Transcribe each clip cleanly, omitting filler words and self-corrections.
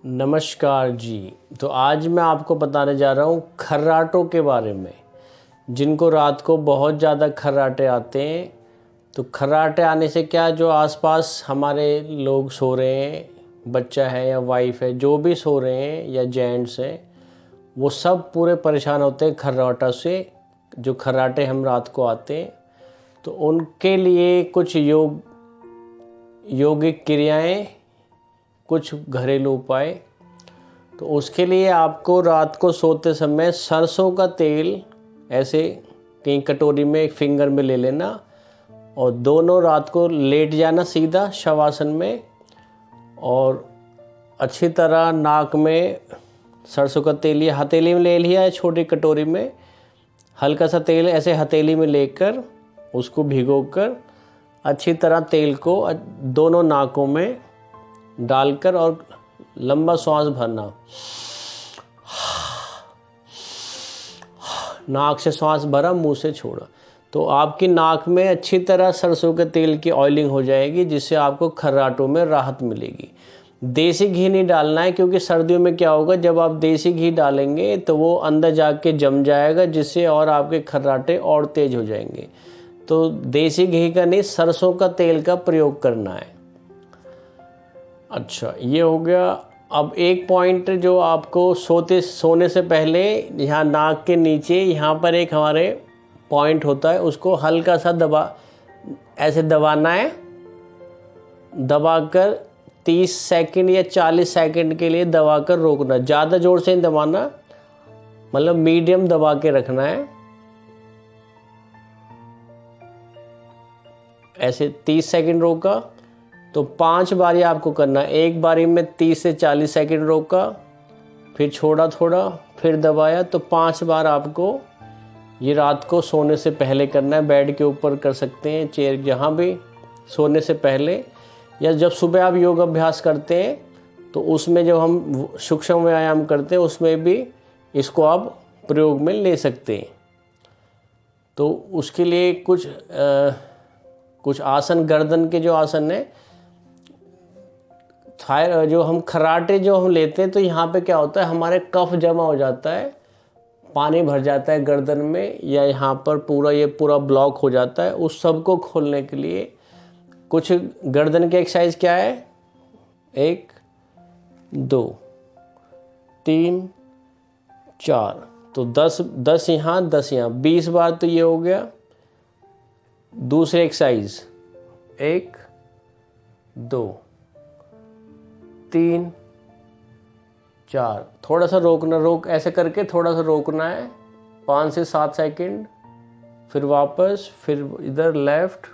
नमस्कार जी। तो आज मैं आपको बताने जा रहा हूँ खर्राटों के बारे में। जिनको रात को बहुत ज़्यादा खर्राटे आते हैं, तो खर्राटे आने से क्या, जो आसपास हमारे लोग सो रहे हैं, बच्चा है या वाइफ है, जो भी सो रहे हैं या जेंट्स हैं, वो सब पूरे परेशान होते हैं खर्राटा से। जो खर्राटे हम रात को आते हैं, तो उनके लिए कुछ योगिक क्रियाएं, कुछ घरेलू उपाय। तो उसके लिए आपको रात को सोते समय सरसों का तेल ऐसे कहीं कटोरी में, एक फिंगर में ले लेना और दोनों रात को लेट जाना सीधा शवासन में, और अच्छी तरह नाक में सरसों का तेल ये हथेली में ले लिया है, छोटी कटोरी में हल्का सा तेल ऐसे हथेली में लेकर उसको भिगोकर अच्छी तरह तेल को दोनों नाकों में डालकर और लंबा सांस भरना। नाक से सांस भरा, मुंह से छोड़ा, तो आपकी नाक में अच्छी तरह सरसों के तेल की ऑयलिंग हो जाएगी, जिससे आपको खर्राटों में राहत मिलेगी। देसी घी नहीं डालना है, क्योंकि सर्दियों में क्या होगा, जब आप देसी घी डालेंगे तो वो अंदर जाके जम जाएगा, जिससे और आपके खर्राटे और तेज हो जाएंगे। तो देसी घी का नहीं, सरसों का तेल का प्रयोग करना है। अच्छा, ये हो गया। अब एक पॉइंट जो आपको सोने से पहले यहाँ नाक के नीचे यहाँ पर एक हमारे पॉइंट होता है, उसको हल्का सा ऐसे दबाना है। दबाकर 30 सेकंड या 40 सेकंड के लिए दबाकर रोकना। ज़्यादा ज़ोर से नहीं दबाना, मतलब मीडियम दबा के रखना है। ऐसे 30 सेकंड रोका तो 5 बारी आपको करना है। एक बारी में 30 से 40 सेकंड रोका, फिर छोड़ा थोड़ा, फिर दबाया, तो 5 बार आपको ये रात को सोने से पहले करना है। बेड के ऊपर कर सकते हैं, चेयर, जहाँ भी, सोने से पहले। या जब सुबह आप योग अभ्यास करते हैं तो उसमें जब हम सूक्ष्म व्यायाम करते हैं उसमें भी इसको आप प्रयोग में ले सकते हैं। तो उसके लिए कुछ आसन, गर्दन के जो आसन है, जो हम खर्राटे जो हम लेते हैं, तो यहाँ पे क्या होता है, हमारे कफ जमा हो जाता है, पानी भर जाता है गर्दन में, या यहाँ पर पूरा ब्लॉक हो जाता है। उस सब को खोलने के लिए कुछ गर्दन की एक्सरसाइज क्या है, 1 2 3 4, तो 10 यहाँ 10 यहाँ, 20 बार तो ये हो गया। दूसरी एक्सरसाइज 1 2 3 4, थोड़ा सा ऐसे करके थोड़ा सा रोकना है, 5 से 7 सेकंड, फिर वापस, फिर इधर लेफ्ट,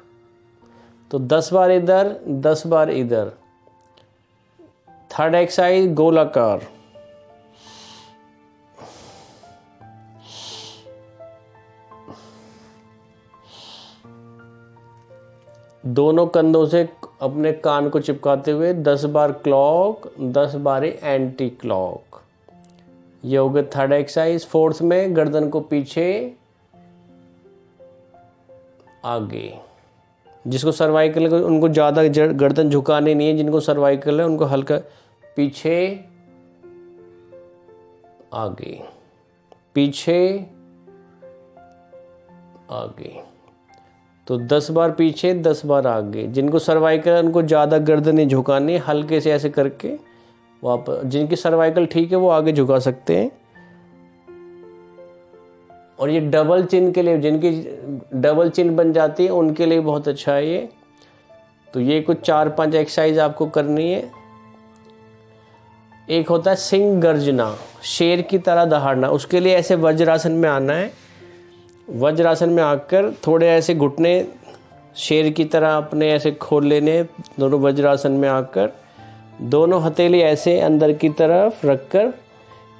तो 10 बार इधर, 10 बार इधर। थर्ड एक्सरसाइज गोलाकार, दोनों कंधों से अपने कान को चिपकाते हुए 10 बार क्लॉक, 10 बार एंटी क्लॉक। ये हो गया थर्ड एक्सरसाइज। फोर्थ में गर्दन को पीछे आगे। जिसको सर्वाइकल है उनको ज़्यादा गर्दन झुकानी नहीं है, जिनको सर्वाइकल है उनको हल्का पीछे आगे, पीछे आगे। तो 10 बार पीछे, 10 बार आगे। जिनको सर्वाइकल है उनको ज़्यादा गर्दन नहीं झुकानी, हल्के से ऐसे करके वापस। जिनकी सर्वाइकल ठीक है वो आगे झुका सकते हैं। और ये डबल चिन के लिए, जिनकी डबल चिन बन जाती है उनके लिए बहुत अच्छा है ये। तो ये कुछ 4-5 एक्सरसाइज आपको करनी है। एक होता है सिंह गर्जना, शेर की तरह दहाड़ना। उसके लिए ऐसे वज्रासन में आना है। वज्रासन में आकर थोड़े ऐसे घुटने शेर की तरह अपने ऐसे खोल लेने, दोनों वज्रासन में आकर दोनों हथेली ऐसे अंदर की तरफ रखकर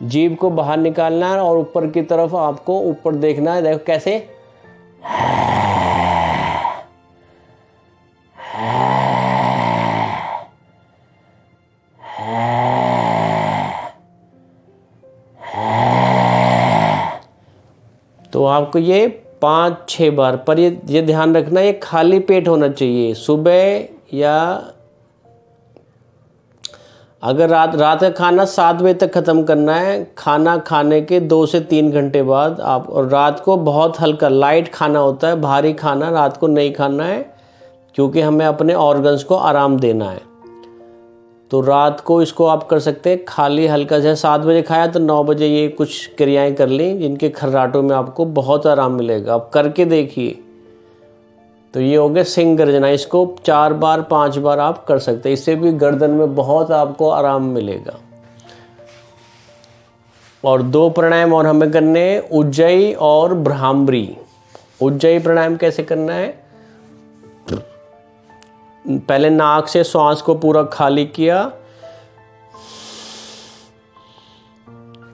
जीभ को बाहर निकालना है, और ऊपर की तरफ आपको ऊपर देखना है। देखो कैसे, तो आपको ये 5-6 बार, पर ये ध्यान रखना, ये खाली पेट होना चाहिए। सुबह या अगर रात का खाना 7 बजे तक ख़त्म करना है, खाना खाने के 2 से 3 घंटे बाद आप, और रात को बहुत हल्का लाइट खाना होता है, भारी खाना रात को नहीं खाना है, क्योंकि हमें अपने ऑर्गन्स को आराम देना है। तो रात को इसको आप कर सकते हैं खाली हल्का, जैसे 7 बजे खाया तो 9 बजे ये कुछ क्रियाएं कर ली, जिनके खर्राटों में आपको बहुत आराम मिलेगा। आप करके देखिए। तो ये हो गया सिंह गर्जना, इसको 4 बार 5 बार आप कर सकते हैं, इससे भी गर्दन में बहुत आपको आराम मिलेगा। और 2 प्राणायाम और हमें करने हैं, उज्जयी और भ्रामरी। उज्जयी प्राणायाम कैसे करना है? पहले नाक से श्वास को पूरा खाली किया,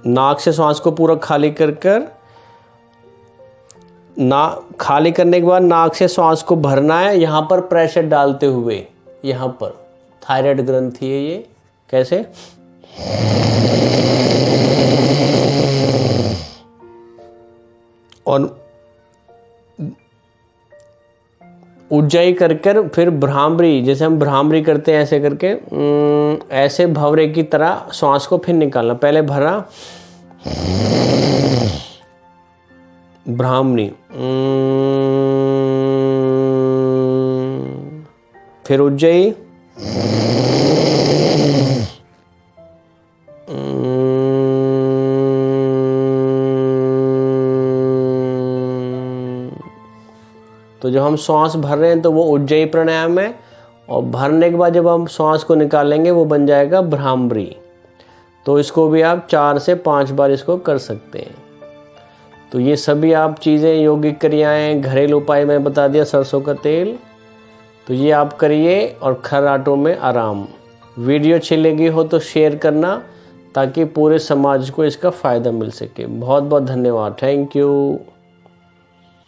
नाक से श्वास को पूरा खाली कर खाली करने के बाद नाक से श्वास को भरना है, यहाँ पर प्रेशर डालते हुए। यहाँ पर थायराइड ग्रंथि है ये। कैसे? और उज्जयी कर फिर भ्रामरी, जैसे हम भ्रामरी करते हैं ऐसे करके, ऐसे भंवरे की तरह श्वास को फिर निकालना। पहले भरा, भ्रामरी, फिर उज्जयी, तो जब हम श्वास भर रहे हैं तो वो उज्जयी प्राणायाम है, और भरने के बाद जब हम श्वास को निकालेंगे वो बन जाएगा भ्रामरी। तो इसको भी आप 4 से 5 बार इसको कर सकते हैं। तो ये सभी आप चीज़ें, योगिक क्रियाएं, घरेलू उपाय मैं बता दिया, सरसों का तेल, तो ये आप करिए और खर्राटों में आराम। वीडियो अच्छी लगी हो तो शेयर करना, ताकि पूरे समाज को इसका फ़ायदा मिल सके। बहुत बहुत धन्यवाद। Thank you.